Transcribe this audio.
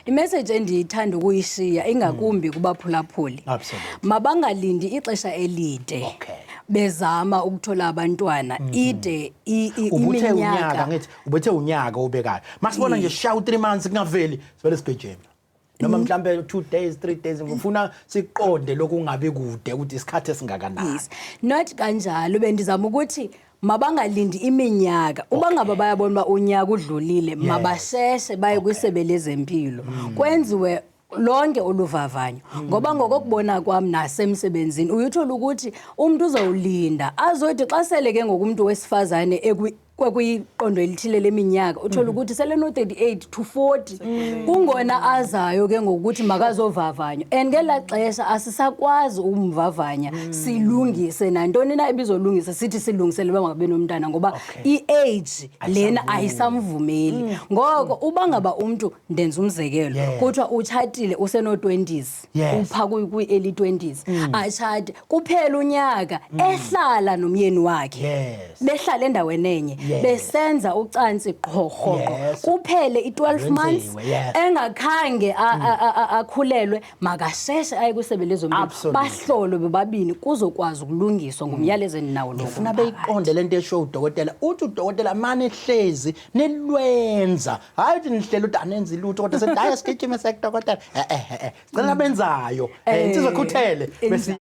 imessage endiyithanda ukuyishiya ingakumbi kubaphulaphuli. Absolutely. Mabangalindi ixesha elide. Okay. Bezama ukuthola abantwana ide Ubuthe iminyaka. unyaka ngithi ubethe unyaka ubekayo. Masibona nje sha u3 months kungaveli sivele sigejeme. Noma mhlambe 2 days 3 days ngifuna siqonde lokungabe kude ukuthi isikhathi esingakanani. Yes. Not kanjalo bendizama ukuthi mabangalindi iminyaka uba ngaba bayabona uba unyaka udlulile mabasheshe baye kwisebe lezempilo kwenziwe lonke oluvavanyo ngoba ngokubona kwami nasemsebenzini uyithola ukuthi umuntu uzawulinda azothi xa sele ke ngokumuntu wesifazane kwiqondo elithile leminyaka uthola ukuthi sele no 38 to 40 kungona azayo ke ngokuthi makazovavanywa and ngela xesha asisakwazi ukumvavanya silungise nantoni na ebizolungisa sithi silungisele bangabe nomntana ngoba iage lena ayisamvumeli ngoko uba ngaba umuntu ndenza umzekelo kuthiwa utshatile useno 20s upha kwi early 20s achate kuphela unyaka ehlala nomyeni wakhe behlala endaweni enye besenza ucansi qhoqho kuphele i12 months engakhange akhulelwe makasheshe aye kwisebe lezempilo bahlolo bebabini kuzokwazi ukulungiswa ngumyalezo endinawo lo ufuna beyiqonde lento esho udokotela uthi udokotela manje hlezi nelwenza hayi uthi nihlela uthi anenzi lutho kodwa sethi hayi sigijime sekudokotela sicela benzayo insizwe khuthele bese